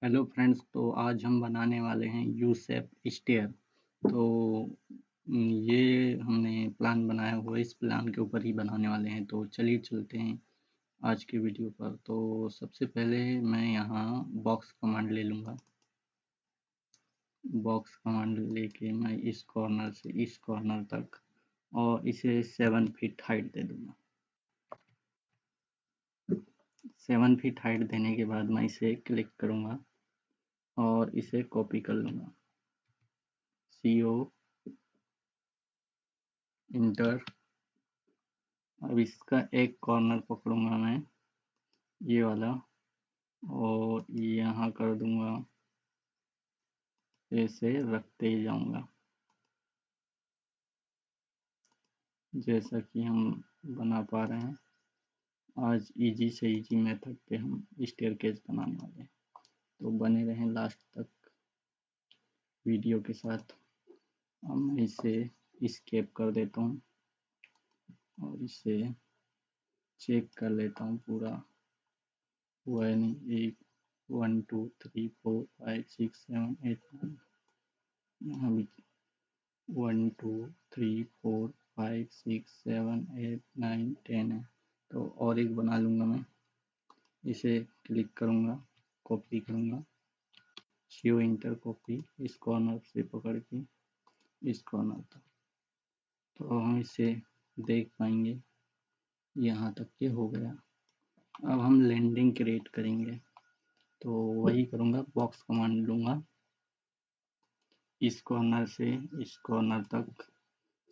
Hello friends, तो आज हम बनाने वाले हैं यू शेप स्टेयर। तो ये हमने प्लान बनाया हुआ है, इस प्लान के ऊपर ही बनाने वाले हैं। तो चलिए चलते हैं आज के वीडियो पर। तो सबसे पहले मैं यहाँ बॉक्स कमांड ले लूँगा। बॉक्स कमांड लेके मैं इस कॉर्नर से इस कॉर्नर तक और इसे 7 फीट हाइट दे दूँगा। 7 फीट हाइट देने के बाद मैं इसे क्लिक करूँगा और इसे कॉपी कर लूँगा। CO inter. अब इसका एक कॉर्नर पकड़ूंगा मैं, ये वाला, और यहाँ कर दूंगा, ऐसे रखते ही जाऊंगा। जैसा कि हम बना पा रहे हैं, आज इजी से इजी मेथड पे हम स्टेयरकेस बनाने वाले हैं। तो बने रहें लास्ट तक वीडियो के साथ। अब मैं इसे एस्केप कर देता हूँ और इसे चेक कर लेता हूँ पूरा हुआ है नहीं। 1 2 3 4 5 6 7 8 9, यहाँ भी 1 2 3 4 5 6 7 8 9 10 है। तो और एक बना लूँगा मैं। इसे क्लिक करूँगा, कॉपी करूँगा, CO इंटर कॉपी, इस कॉर्नर से पकड़ के इस कॉर्नर तक। तो हम इसे देख पाएंगे, यहाँ तक के हो गया। अब हम लैंडिंग क्रिएट करेंगे, तो वही करूँगा, बॉक्स कमांड लूँगा, इस कॉर्नर से इस कॉर्नर तक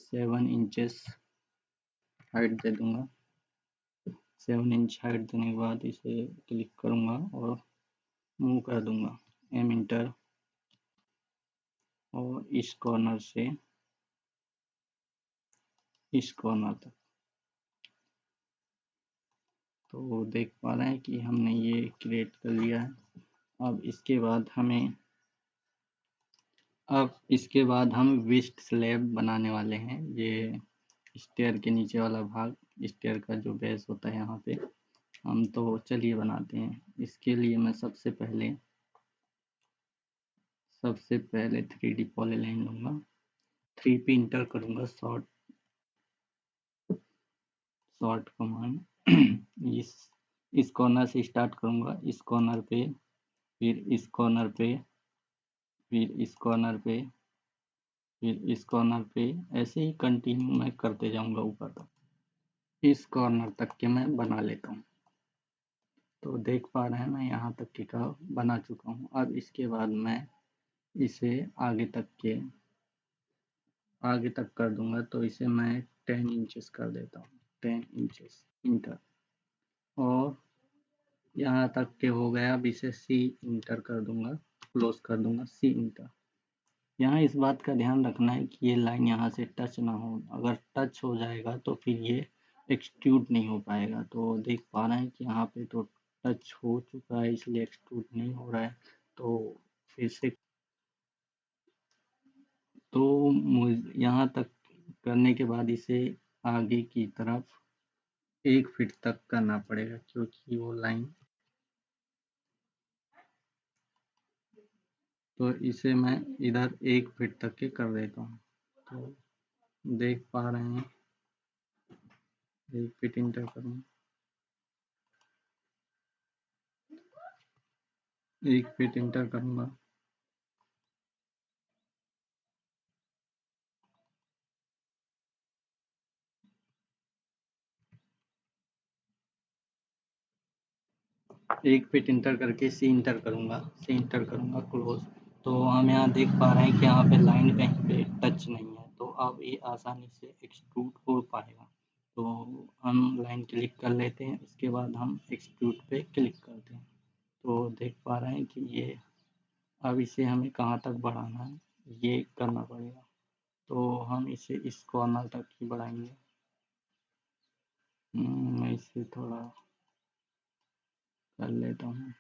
7 इंचेस हाइट दे दूँगा। 7 इंच हाइट देने के बाद इसे क्लिक करूँगा और मूव कर दूँगा, M इंटर, और इस कॉर्नर से इस कॉर्नर तक। तो देख पा रहे हैं कि हमने ये क्रिएट कर लिया है। अब इसके बाद हम विस्ट स्लैब बनाने वाले हैं। ये स्टेयर के नीचे वाला भाग, स्टेयर का जो बेस होता है यहाँ पे, हम तो चलिए बनाते हैं। इसके लिए मैं सबसे पहले 3D पॉलीलाइन लूँगा, 3 पे इंटर करूँगा, शॉर्ट कमांड इस कॉर्नर से स्टार्ट करूँगा, इस कॉर्नर पे, फिर इस कॉर्नर पे, फिर इस कॉर्नर पे, फिर इस कॉर्नर पे, ऐसे ही कंटिन्यू मैं करते जाऊँगा ऊपर तक। इस कॉर्नर तक के मैं बना लेता हूँ। तो देख पा रहे हैं, मैं यहाँ तक के का बना चुका हूँ। अब इसके बाद मैं इसे आगे तक कर दूंगा। तो इसे मैं 10 इंचेस कर देता हूँ, 10 इंचेस इंटर, और यहाँ तक के हो गया। अब इसे C इंटर कर दूंगा, क्लोज कर दूंगा, C इंटर। यहाँ इस बात का ध्यान रखना है कि ये लाइन यहाँ से टच ना हो। अगर टच हो जाएगा तो फिर ये एक्सट्रूड नहीं हो पाएगा। तो देख पा रहे हैं कि यहाँ पे तो टच हो चुका है, इसलिए एक्सट्रूड नहीं हो रहा है। तो फिर से तो यहाँ तक करने के बाद इसे आगे की तरफ 1 फीट तक करना पड़ेगा, क्योंकि वो लाइन, तो इसे मैं इधर 1 फीट तक के कर देता हूँ। तो देख पा रहे हैं, 1 फीट इंटर करूँगा, 1 फीट इंटर करूँगा, एक फिट इंटर करके C इंटर करूँगा, क्लोज। तो हम यहाँ देख पा रहे हैं कि यहाँ पे लाइन कहीं पे टच नहीं है। तो अब ये आसानी से एक्सट्रूड हो पाएगा। तो हम लाइन क्लिक कर लेते हैं, इसके बाद हम एक्सट्रूड पे क्लिक करते हैं। तो देख पा रहे हैं कि ये, अब इसे हमें कहाँ तक बढ़ाना है, ये करना पड़ेगा। तो हम इसे इस कॉर्नर तक ही बढ़ाएंगे। मैं इसे थोड़ा कर लेता हूँ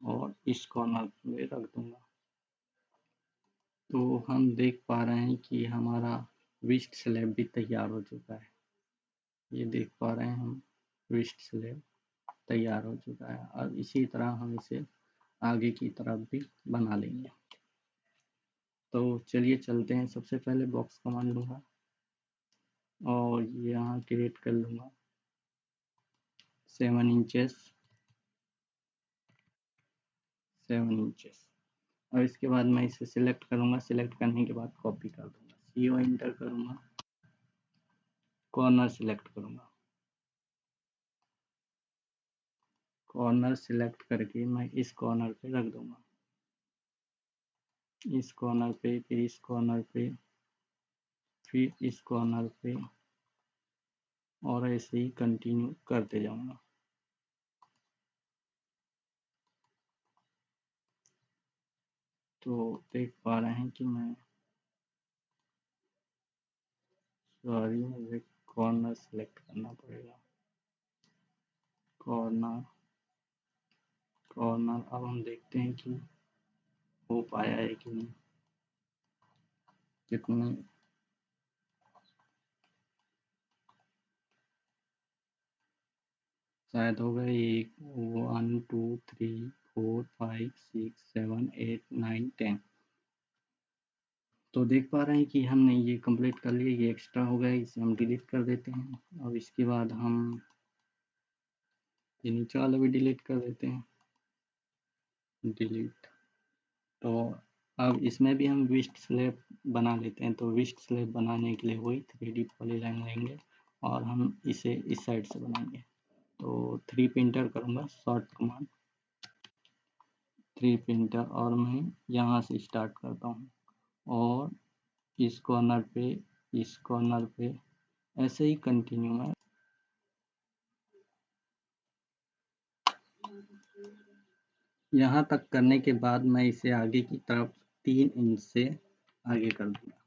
और इस कॉर्नर पे रख दूंगा। तो हम देख पा रहे हैं कि हमारा विस्ट स्लैब भी तैयार हो चुका है। ये देख पा रहे हैं हम, विस्ट स्लैब तैयार हो चुका है। अब इसी तरह हम इसे आगे की तरफ भी बना लेंगे। तो चलिए चलते हैं। सबसे पहले बॉक्स कमांड लूँगा और यहाँ क्रिएट कर लूँगा 7 इंचेस 7 इंचेस। और इसके बाद मैं इसे सिलेक्ट करूँगा। सिलेक्ट करने के बाद कॉपी कर दूँगा, CO इंटर करूँगा, कॉर्नर सिलेक्ट करूँगा। कॉर्नर सिलेक्ट करके मैं इस कॉर्नर पे रख दूँगा, इस कॉर्नर पे, फिर इस कॉर्नर पे, फिर इस कॉर्नर पे, और ऐसे ही कंटिन्यू करते जाऊँगा। तो देख पा रहे हैं कि मैं सॉरी मुझे कॉर्नर सेलेक्ट करना पड़ेगा। कॉर्नर कॉर्नर अब हम देखते हैं कि हो पाया है कि नहीं, कितने शायद हो गए। 1 1 2 3 4 5 6 7 8 9 10। तो देख पा रहे हैं कि हमने ये कंप्लीट कर लिया। ये एक्स्ट्रा हो गया, इसे हम डिलीट कर देते हैं। और इसके बाद हम ये नीचे वाला भी डिलीट कर देते हैं, डिलीट। तो अब इसमें भी हम विस्ट स्लैब बना लेते हैं। तो विस्ट स्लैब बनाने के लिए वही 3D पॉलीलाइन लेंगे और हम इसे इस साइड से बनाएंगे। तो 3 पे इंटर करूँगा, शॉर्ट कमांड 3 पे इंटर, और मैं यहाँ से स्टार्ट करता हूँ और इस कॉर्नर पे, इस कॉर्नर पे, ऐसे ही कंटिन्यू मैं यहाँ तक करने के बाद मैं इसे आगे की तरफ 3 इंच से आगे कर दूँगा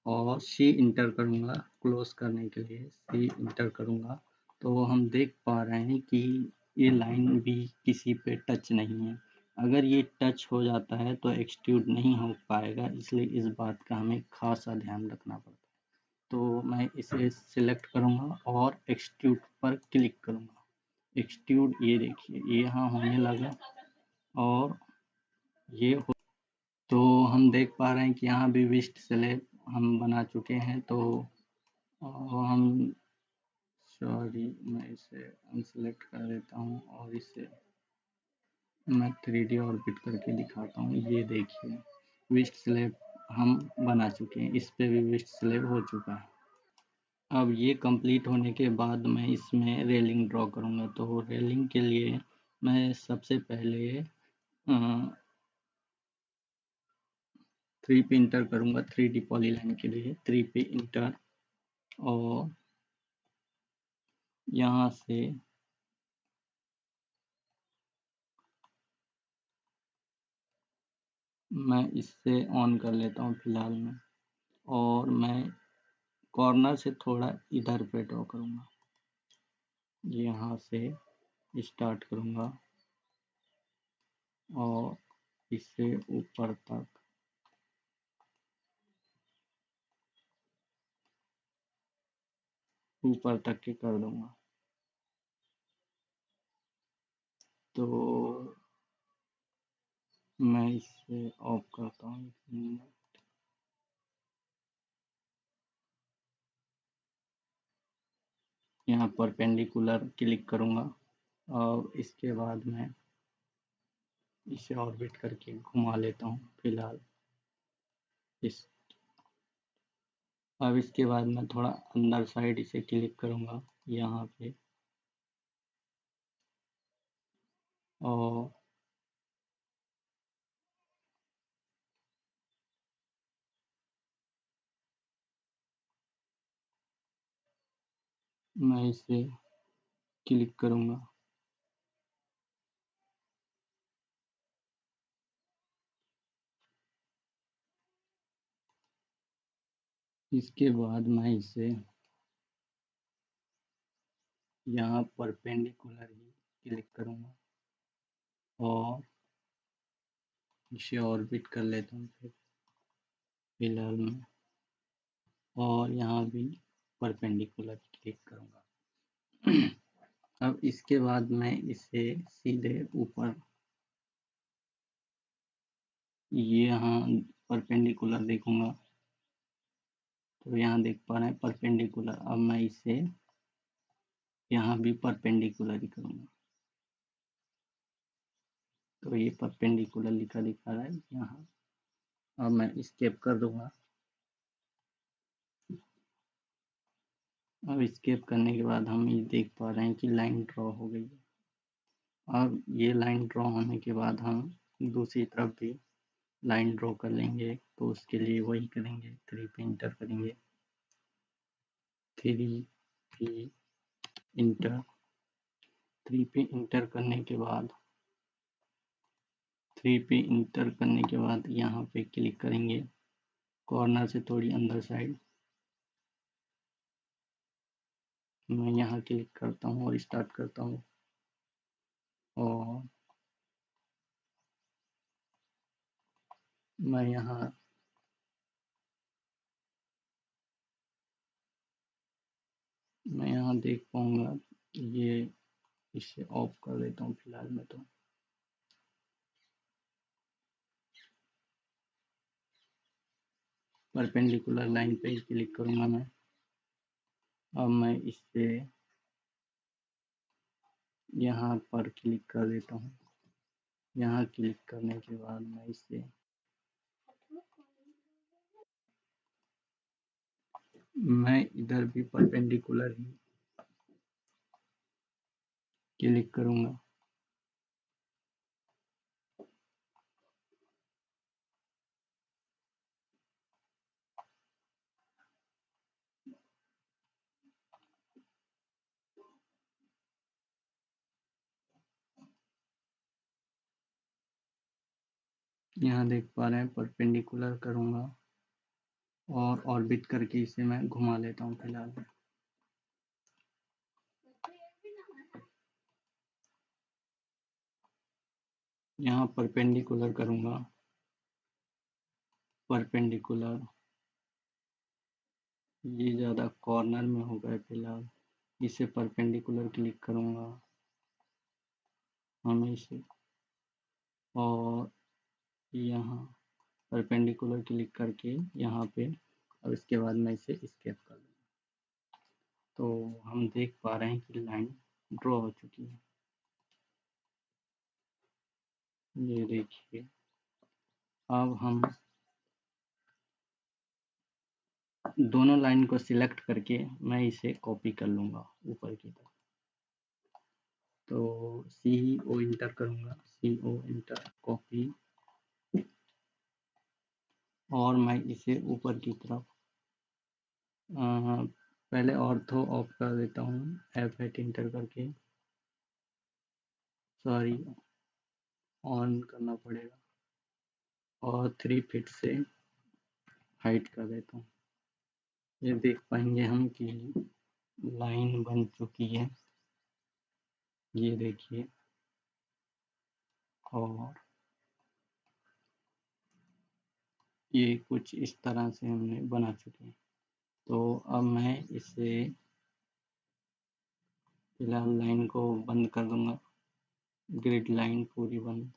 और सी इंटर करूँगा क्लोज करने के लिए। सी इंटर करूँगा तो हम देख पा रहे हैं कि ये लाइन भी किसी पे टच नहीं है। अगर ये टच हो जाता है तो एक्सट्रूड नहीं हो पाएगा, इसलिए इस बात का हमें खासा ध्यान रखना पड़ता है। तो मैं इसे सिलेक्ट करूँगा और एक्सट्रूड पर क्लिक करूँगा। एक्सट्रूड ये देखिए ये यहाँ होने लगा और ये हो। तो हम देख पा रहे हैं कि यहाँ भी विस्ट स्लैब हम बना चुके हैं। तो हम सॉरी मैं इसे अनसेलेक्ट कर देता हूँ और इसे मैं 3D ऑर्बिट करके दिखाता हूँ। ये देखिए विस्ट स्लैब हम बना चुके हैं, इस पे भी विस्ट स्लैब हो चुका है। अब ये कंप्लीट होने के बाद मैं इसमें रेलिंग ड्रॉ करूँगा। तो रेलिंग के लिए मैं सबसे पहले 3 पे इंटर करूँगा 3D पॉलीलाइन के लिए। 3 पे इंटर और यहाँ से मैं इससे ऑन कर लेता हूँ फिलहाल में, और मैं कॉर्नर से थोड़ा इधर पे ड्रॉ करूँगा। यहाँ से स्टार्ट करूँगा और इससे ऊपर तक के कर दूँगा। तो मैं इसे ऑफ करता हूँ। यहाँ परपेंडिकुलर क्लिक करूँगा और इसके बाद मैं इसे ऑर्बिट करके घुमा लेता हूँ फिलहाल इस। अब इसके बाद मैं थोड़ा अंदर साइड इसे क्लिक करूँगा यहाँ पे और मैं इसे क्लिक करूँगा। इसके बाद मैं इसे यहाँ परपेंडिकुलर ही क्लिक करूँगा और इसे ऑर्बिट कर लेता हूँ फिर फिलहाल में, और यहाँ भी परपेंडिकुलर क्लिक करूँगा। अब इसके बाद मैं इसे सीधे ऊपर ये यहाँ परपेंडिकुलर देखूंगा, तो यहाँ देख पा रहे हैं परपेंडिकुलर। अब मैं इसे यहाँ भी परपेंडिकुलर ही करूँगा, तो ये परपेंडिकुलर लिखा दिखा रहा है यहाँ। अब मैं स्केप कर दूंगा। अब स्केप करने के बाद हम ये देख पा रहे हैं कि लाइन ड्रॉ हो गई है। अब ये लाइन ड्रॉ होने के बाद हम दूसरी तरफ भी लाइन ड्रॉ कर लेंगे, तो उसके लिए वही करेंगे, 3 पे इंटर करेंगे, 3 पे इंटर, 3 पे इंटर करने के बाद 3 पे इंटर करने के बाद यहाँ पे क्लिक करेंगे, कॉर्नर से थोड़ी अंदर साइड मैं यहाँ क्लिक करता हूँ और स्टार्ट करता हूँ, और मैं यहाँ देख पाऊंगा। ये इसे ऑफ कर देता हूँ फिलहाल में। तो परपेंडिकुलर लाइन पे ही क्लिक करूंगा मैं। अब मैं इससे यहाँ पर क्लिक कर देता हूँ। यहाँ क्लिक करने के बाद मैं इसे इधर भी परपेंडिकुलर ही क्लिक करूंगा। यहाँ देख पा रहे हैं परपेंडिकुलर करूंगा और ऑर्बिट करके इसे मैं घुमा लेता हूँ फिलहाल। यहाँ परपेंडिकुलर करूंगा, परपेंडिकुलर, ये ज़्यादा कॉर्नर में हो गया फिलहाल, इसे परपेंडिकुलर क्लिक करूंगा हमेशा, और यहाँ परपेंडिकुलर क्लिक करके यहाँ पे, और इसके बाद मैं इसे स्केप कर दूँगा। तो हम देख पा रहे हैं कि लाइन ड्रॉ हो चुकी है। ये देखिए, अब हम दोनों लाइन को सिलेक्ट करके मैं इसे कॉपी कर लूँगा ऊपर की तरफ। तो CO इंटर करूँगा, CO इंटर, कॉपी, और मैं इसे ऊपर की तरफ पहले ऑर्थो ऑफ कर देता हूँ, F8 इंटर करके, सॉरी ऑन करना पड़ेगा, और 3 फीट से हाइट कर देता हूँ। ये देख पाएंगे हम कि लाइन बन चुकी है, ये देखिए, और ये कुछ इस तरह से हमने बना चुके हैं। तो अब मैं इसे फिलहाल लाइन को बंद कर दूंगा, ग्रिड लाइन पूरी बंद।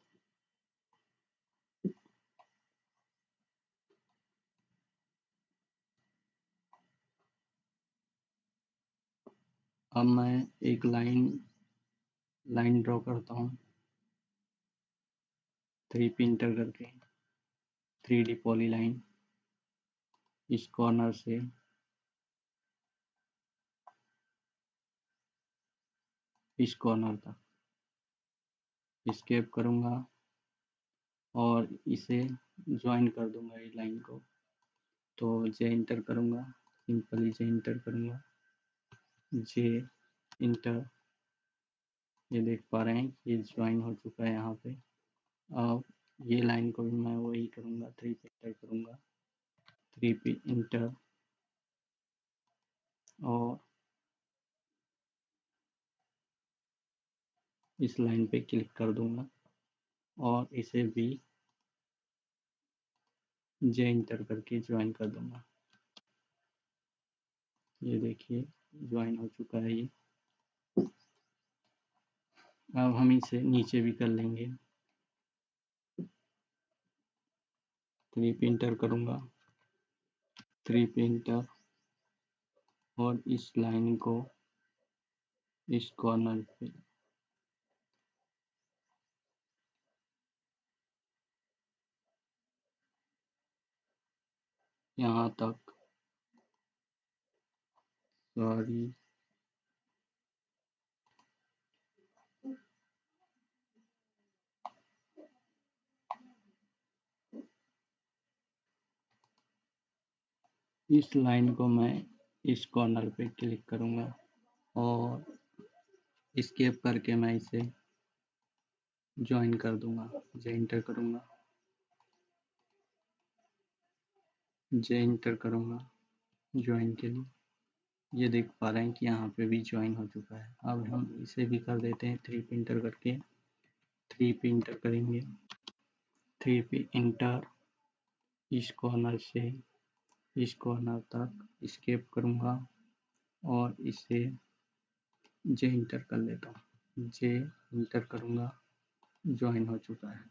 अब मैं एक लाइन ड्रॉ करता हूँ, 3 पे इंटर करके, 3D पॉली लाइन, इस कॉर्नर से इस कॉर्नर तक स्केप करूँगा और इसे ज्वाइन कर दूंगा इस लाइन को। तो जे इंटर करूँगा, सिंपली जे इंटर करूँगा, जे इंटर, ये देख पा रहे हैं कि ये ज्वाइन हो चुका है यहाँ पे। अब ये लाइन को भी मैं वही करूँगा, 3 पे इंटर करूँगा, 3 पे इंटर, और इस लाइन पे क्लिक कर दूंगा और इसे भी जे इंटर करके ज्वाइन कर दूंगा। ये देखिए ज्वाइन हो चुका है ये। अब हम इसे नीचे भी कर लेंगे। 3 पे इंटर करूँगा, 3 पे इंटर, और इस लाइन को इस कॉर्नर पे यहाँ तक, सॉरी, इस लाइन को मैं इस कॉर्नर पे क्लिक करूँगा और एस्केप करके मैं इसे ज्वाइन कर दूंगा। जे इंटर करूँगा, जे इंटर करूँगा ज्वाइन के लिए। ये देख पा रहे हैं कि यहाँ पे भी ज्वाइन हो चुका है। अब हम इसे भी कर देते हैं 3 पे इंटर करके, 3 पे इंटर करेंगे, 3 पे इंटर, इस कॉर्नर से इस कॉर्नर तक एस्केप करूँगा और इसे जे इंटर कर लेता हूँ। जे इंटर करूँगा, ज्वाइन हो चुका है।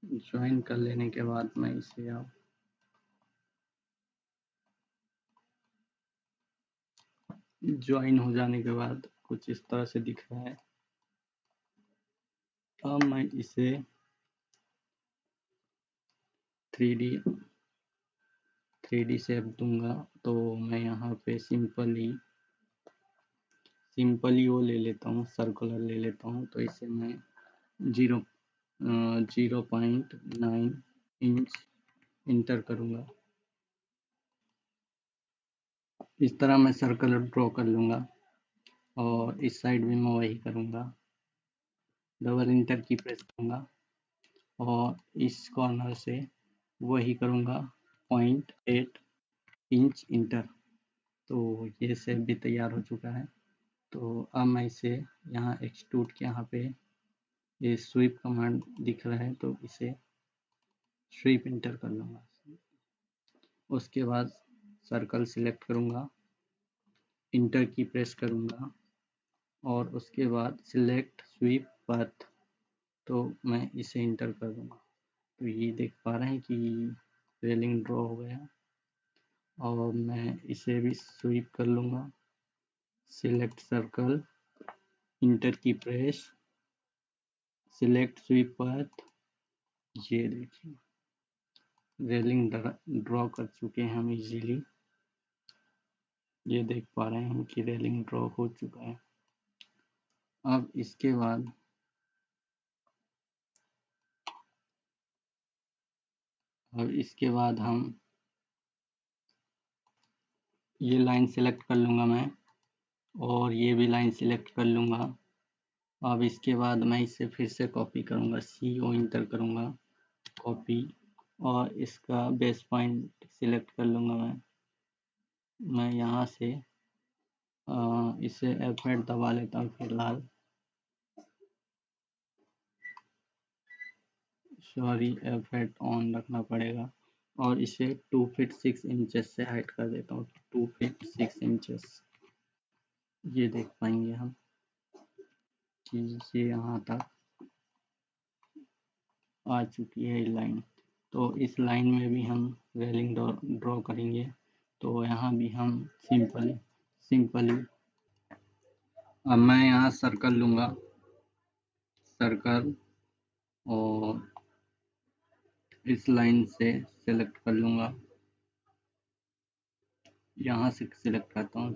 ज्वाइन कर लेने के बाद मैं इसे अब ज्वाइन हो जाने के बाद कुछ इस तरह से दिख रहा है। अब मैं इसे 3D शेप दूंगा, तो मैं यहाँ पे सिंपली वो ले लेता हूँ, सर्कुलर ले लेता हूँ। तो इसे मैं 0.9 इंच इंटर करूँगा। इस तरह मैं सर्कल ड्रॉ कर लूँगा और इस साइड भी मैं वही करूँगा। डबल इंटर की प्रेस करूँगा और इस कॉर्नर से वही करूँगा 0.8 इंच इंटर। तो ये शेप भी तैयार हो चुका है। तो अब मैं इसे यहाँ एक्सट्रूड के यहाँ पे ये स्वीप कमांड दिख रहा है, तो इसे स्वीप इंटर कर लूँगा। उसके बाद सर्कल सिलेक्ट करूँगा, इंटर की प्रेस करूँगा और उसके बाद सिलेक्ट स्वीप पाथ, तो मैं इसे इंटर कर दूँगा। तो ये देख पा रहे हैं कि रेलिंग ड्रॉ हो गया और मैं इसे भी स्वीप कर लूँगा, सिलेक्ट सर्कल, इंटर की प्रेस, सिलेक्ट स्वीप पाथ। ये देखिए रेलिंग ड्रॉ कर चुके हैं हम इजीली। ये देख पा रहे हैं कि रेलिंग ड्रॉ हो चुका है। अब इसके बाद हम ये लाइन सेलेक्ट कर लूँगा मैं और ये भी लाइन सेलेक्ट कर लूँगा। अब इसके बाद मैं इसे फिर से कॉपी करूँगा, CO इंटर करूँगा, कॉपी, और इसका बेस पॉइंट सिलेक्ट कर लूँगा मैं यहाँ से इसे F8 दबा लेता हूँ फिलहाल, सॉरी F8 ऑन रखना पड़ेगा, और इसे 2 फीट 6 इंचेस से हाइट कर देता हूँ, 2 फीट 6 इंचेस। ये देख पाएंगे हम कि ये यहाँ तक आ चुकी है लाइन। तो इस लाइन में भी हम रेलिंग ड्रॉ करेंगे। तो यहाँ भी हम सिंपली अब मैं यहाँ सर्कल लूँगा, सर्कल, और इस लाइन से सेलेक्ट कर लूँगा, यहाँ से सिलेक्ट करता हूँ,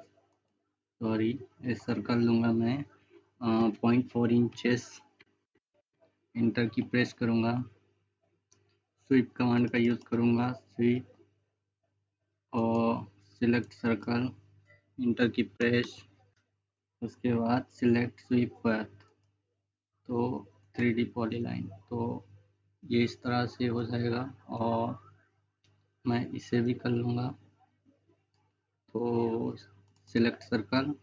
सॉरी, इस सर्कल लूँगा मैं 0.4 इंचेस, इंटर की प्रेस करूँगा, स्वीप कमांड का यूज़ करूँगा, स्वीप और सिलेक्ट सर्कल, इंटर की प्रेस, उसके बाद सिलेक्ट स्वीप पाथ, तो 3D पॉलीलाइन। तो ये इस तरह से हो जाएगा और मैं इसे भी कर लूँगा। तो सिलेक्ट सर्कल,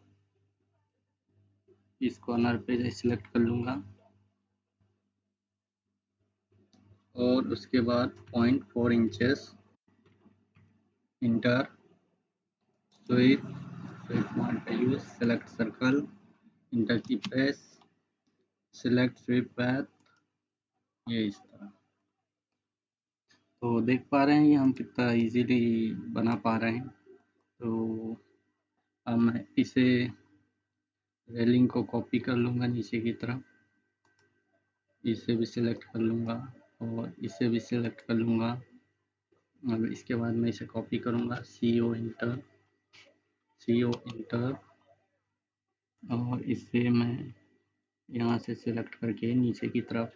इस कॉर्नर पे सिलेक्ट कर लूँगा और उसके बाद 0.4 इंचेस, इंटर, स्वीप कमांड का यूज, सेलेक्ट सर्कल, इंटर की प्रेस, सिलेक्ट स्वीप पाथ, ये इस तरह। तो देख पा रहे हैं ये हम कितना इजीली बना पा रहे हैं। तो अब मैं इसे रेलिंग को कॉपी कर लूँगा नीचे की तरफ, इसे भी सिलेक्ट कर लूँगा और इसे भी सिलेक्ट कर लूँगा। अब इसके बाद मैं इसे कॉपी करूँगा, CO इंटर और इसे मैं यहाँ से सिलेक्ट करके नीचे की तरफ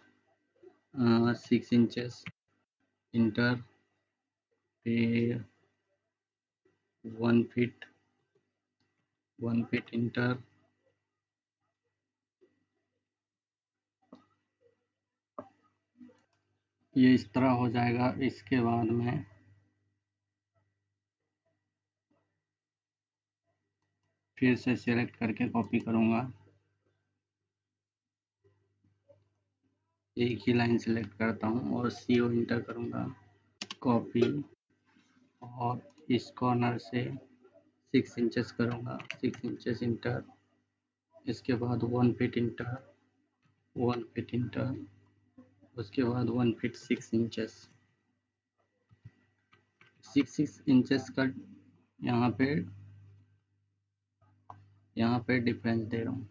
6 इंचेस इंटर, फिर 1 फीट इंटर, ये इस तरह हो जाएगा। इसके बाद मैं फिर से सिलेक्ट करके कॉपी करूँगा, एक ही लाइन सिलेक्ट करता हूँ और CO इंटर करूँगा, कॉपी और इस कॉर्नर से 6 इंचेस करूँगा, 6 इंचेस इंटर, इसके बाद 1 फीट इंटर, 1 फीट इंटर, उसके बाद 1 फीट 6 इंचेस, 6 इंचेस का यहाँ पे डिफरेंस दे रहा हूँ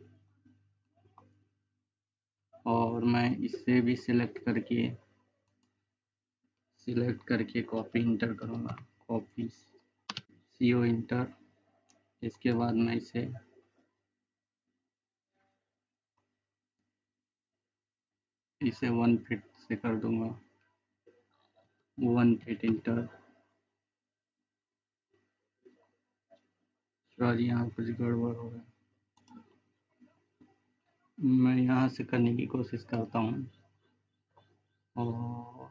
और मैं इसे भी सिलेक्ट करके कॉपी इंटर करूँगा, कॉपी CO इंटर, इसके बाद मैं इसे 1 फीट से कर दूँगा, 1 फीट इंटर, सॉरी यहाँ कुछ गड़बड़ हो गया, मैं यहाँ से करने की कोशिश करता हूँ और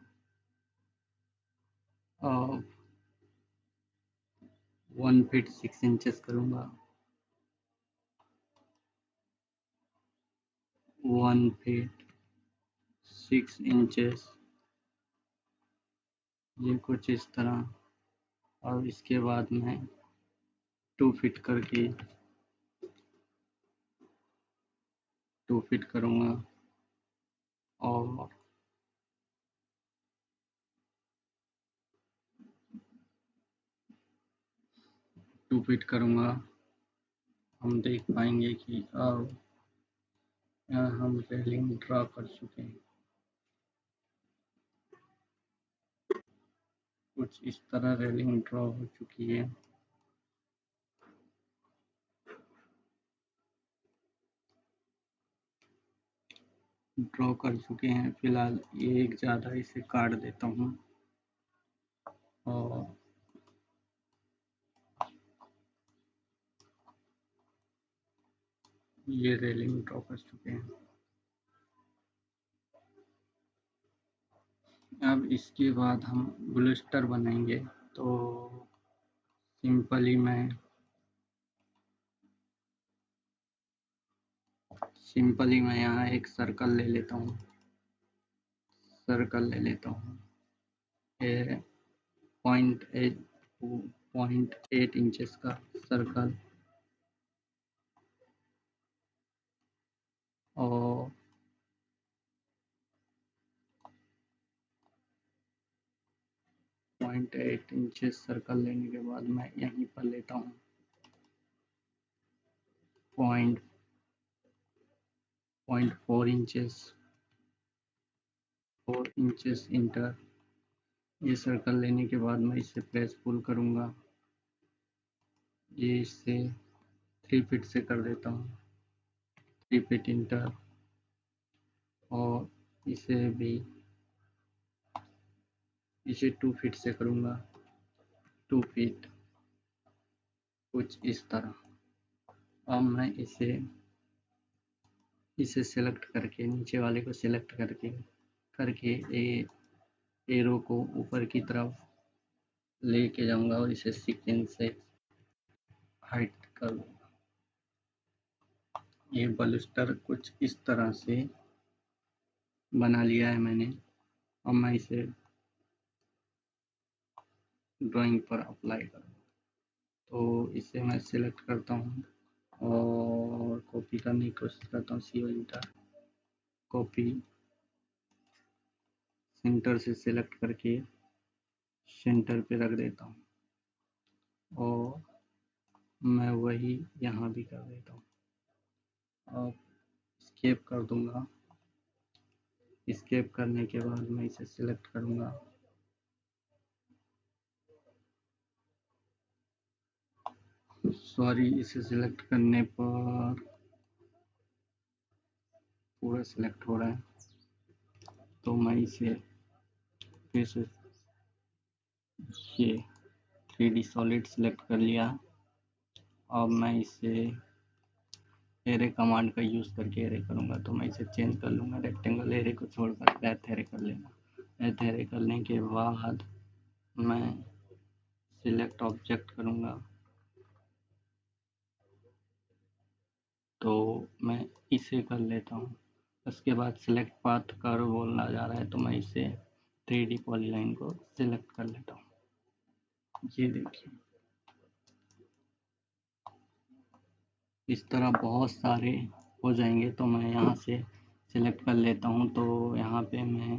1 फीट 6 इंचेस करूँगा, 1 फीट 6 इंचेस, ये कुछ इस तरह। और इसके बाद मैं 2 फीट करके 2 फीट करूँगा और 2 फीट करूँगा। हम देख पाएंगे कि अब यहाँ हम रेलिंग ड्रा कर चुके हैं, कुछ इस तरह रेलिंग ड्रा हो चुकी है। ड्रॉ कर चुके हैं। फिलहाल एक ज़्यादा इसे काट देता हूँ और ये रेलिंग ड्रॉ कर चुके हैं। अब इसके बाद हम ब्लूस्टर बनाएंगे, तो सिंपली मैं यहाँ एक सर्कल ले लेता हूँ, ये 0.8 इंचेस का सर्कल और 0.8 इंचेस सर्कल लेने के बाद मैं यहीं पर लेता हूँ 0.4 इंचेस, 4 इंचेस इंटर। ये सर्कल लेने के बाद मैं इसे प्रेस पुल करूँगा, ये इसे 3 फीट से कर देता हूँ, 3 फीट इंटर और इसे 2 फीट से करूँगा, 2 फीट, कुछ इस तरह। अब मैं इसे सेलेक्ट करके, नीचे वाले को सेलेक्ट करके एरो को ऊपर की तरफ लेके जाऊंगा और इसे 6 इंच से हाइट कर दूंगा। ये बलूस्टर कुछ इस तरह से बना लिया है मैंने। अब मैं इसे ड्राइंग पर अप्लाई करूँगा, तो इसे मैं सिलेक्ट करता हूँ और कॉपी करने की कोशिश करता हूँ, CO इंटर, कॉपी, सेंटर से सिलेक्ट करके सेंटर पे रख देता हूँ और मैं वही यहाँ भी कर देता हूँ। अब स्केप कर दूंगा। स्केप करने के बाद मैं इसे सिलेक्ट करूंगा। सॉरी, इसे सिलेक्ट करने पर पूरा सिलेक्ट हो रहा है, तो मैं इसे फिर से ये 3D सॉलिड सिलेक्ट कर लिया। अब मैं इसे एरे कमांड का यूज़ करके एरे करूँगा, तो मैं इसे चेंज कर लूँगा। रेक्टेंगल एरे को छोड़कर पैथ एरे कर लेना। पैथ एरे करने के बाद मैं सिलेक्ट ऑब्जेक्ट करूँगा, तो मैं इसे कर लेता हूँ। उसके बाद सिलेक्ट पाथ कर्व बोलना जा रहा है, तो मैं इसे 3D पॉलीलाइन को सिलेक्ट कर लेता हूँ। ये देखिए, इस तरह बहुत सारे हो जाएंगे। तो मैं यहाँ से सिलेक्ट कर लेता हूँ। तो यहाँ पे मैं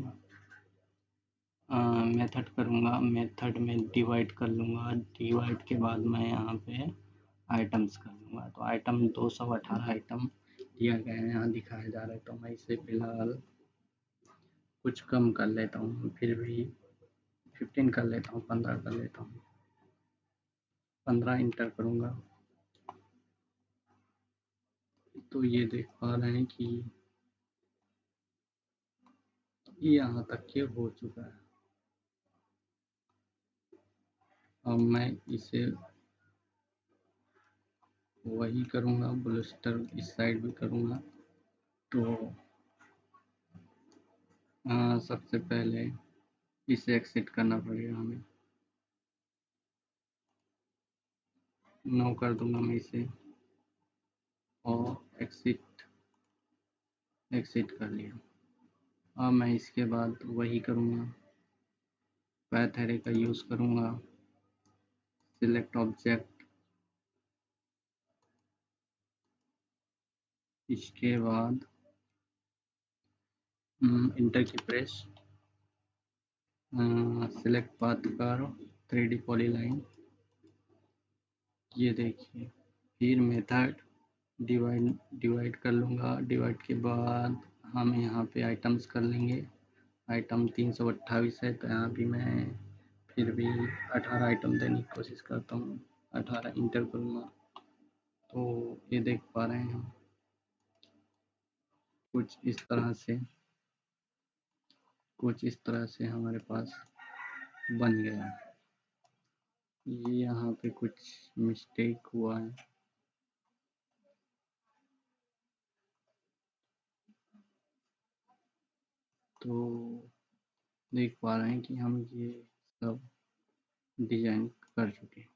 मेथड करूँगा, मेथड में डिवाइड कर लूँगा। डिवाइड के बाद मैं यहाँ पे आइटम्स कर लूँगा। तो आइटम 218 आइटम दिया गया है, यहाँ दिखाया जा रहा है। तो मैं इसे फिलहाल कुछ कम कर लेता हूँ, फिर भी 15 कर लेता हूँ, 15 कर लेता हूँ, 15 इंटर करूँगा। तो ये देख पा रहे हैं कि यहाँ तक के हो चुका है। अब मैं इसे वही करूँगा, ब्लस्टर इस साइड भी करूँगा। तो सबसे पहले इसे एक्सिट करना पड़ेगा हमें। 9 कर दूंगा मैं इसे और एक्सिट कर लिया। अब मैं इसके बाद वही करूँगा, पैथ एरे का यूज़ करूँगा। सिलेक्ट ऑब्जेक्ट, इसके बाद इंटर की press, select path curve, 3D polyline. ये देखिए, फिर मेथड डिवाइड कर लूँगा। डिवाइड के बाद हम यहाँ पे आइटम्स कर लेंगे। आइटम 328 है, तो यहाँ भी मैं फिर भी 18 आइटम देने की कोशिश करता हूँ। 18 इंटर करूँगा। तो ये देख पा रहे हैं हम, कुछ इस तरह से हमारे पास बन गया। ये यहाँ पे कुछ मिस्टेक हुआ है। तो देख पा रहे हैं कि हम ये सब डिजाइन कर चुके हैं।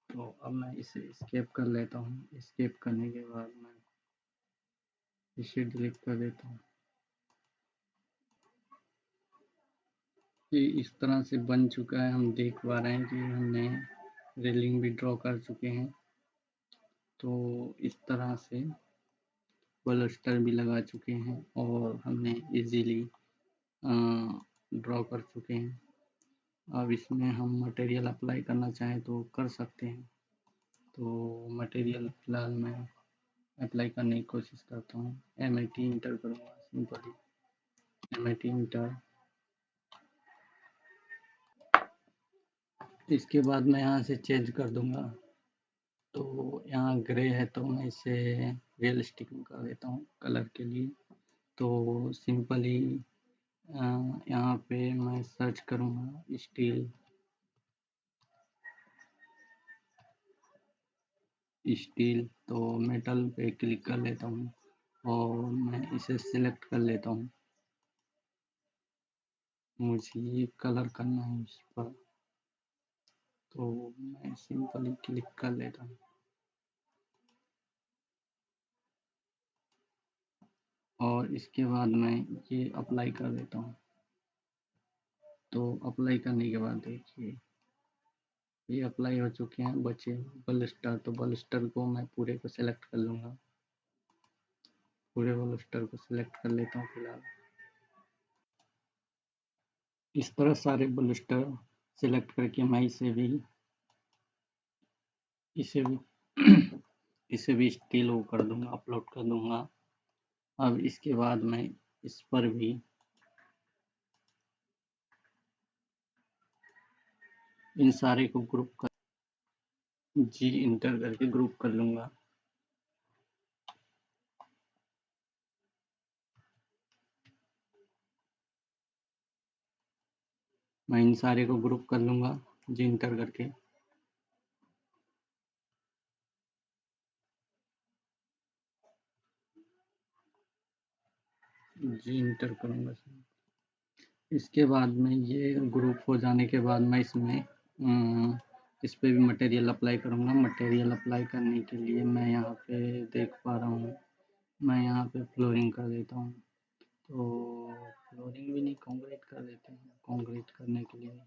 तो अब मैं इसे एस्केप कर लेता हूँ। एस्केप करने के बाद मैं इसे डिलीट कर देता हूँ। ये इस तरह से बन चुका है। हम देख पा रहे हैं कि हमने रेलिंग भी ड्रॉ कर चुके हैं। तो इस तरह से बलस्टर भी लगा चुके हैं और हमने इजीली ड्रॉ कर चुके हैं। अब इसमें हम मटेरियल अप्लाई करना चाहें तो कर सकते हैं। तो मटेरियल फ़िलहाल मैं अप्लाई करने की कोशिश करता हूँ। MAT इंटर करूँगा, सिंपली MAT इंटर। इसके बाद मैं यहाँ से चेंज कर दूँगा। तो यहाँ ग्रे है, तो मैं इसे रियलिस्टिक में कर देता हूँ कलर के लिए। तो सिंपली यहाँ पे मैं सर्च करूँगा स्टील। तो मेटल पे क्लिक कर लेता हूँ और मैं इसे सिलेक्ट कर लेता हूँ। मुझे ये कलर करना है इस पर, तो मैं सिंपली क्लिक कर लेता हूँ और इसके बाद मैं ये अप्लाई कर देता हूँ। तो अप्लाई करने के बाद देखिए, ये अप्लाई हो चुके हैं। बचे बलस्टर, तो बलस्टर को मैं पूरे को सिलेक्ट कर लूँगा। पूरे बलस्टर को सिलेक्ट कर लेता हूँ फिलहाल। इस तरह सारे ब्लूस्टर सेलेक्ट करके मैं इसे भी इसे भी स्टिल वो कर दूंगा, अपलोड कर दूंगा। अब इसके बाद मैं इस पर भी इन सारे को ग्रुप कर जी इंटर करके ग्रुप कर लूंगा। मैं इन सारे को ग्रुप कर लूंगा जी इंटर करके। जी इंटर करूंगा। इसके बाद में ये ग्रुप हो जाने के बाद मैं इसमें इस पे भी मटेरियल अप्लाई करूंगा। मटेरियल अप्लाई करने के लिए मैं यहाँ पे देख पा रहा हूँ, मैं यहाँ पे फ्लोरिंग कर देता हूँ। तो फ्लोरिंग भी नहीं, कंक्रीट कर देते हैं। कंक्रीट करने के लिए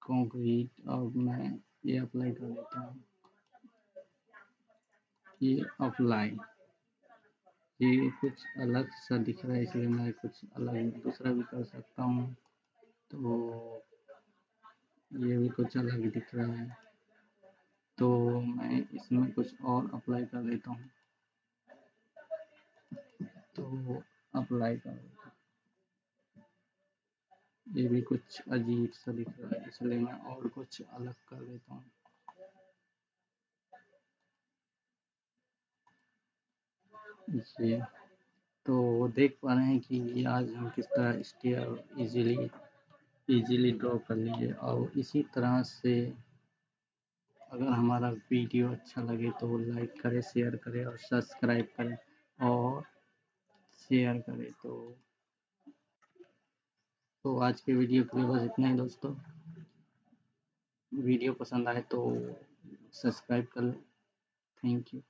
कंक्रीट, और मैं ये अप्लाई कर देता हूँ। ये अप्लाई, ये कुछ अलग सा दिख रहा है, इसलिए मैं कुछ अलग दूसरा भी कर सकता हूँ। तो ये भी कुछ अलग दिख रहा है, तो मैं इसमें कुछ और अप्लाई कर देता हूँ। तो अप्लाई कर देता हूँ। ये भी कुछ अजीब सा दिख रहा है, इसलिए मैं और कुछ अलग कर देता हूँ। ये तो देख पा रहे हैं कि आज हम किस तरह स्टेयर इजीली ड्रॉ कर लिए। और इसी तरह से अगर हमारा वीडियो अच्छा लगे तो लाइक करें, शेयर करें और सब्सक्राइब करें और शेयर करें। तो आज के वीडियो के लिए बस इतना ही दोस्तों। वीडियो पसंद आए तो सब्सक्राइब कर लें। Thank you.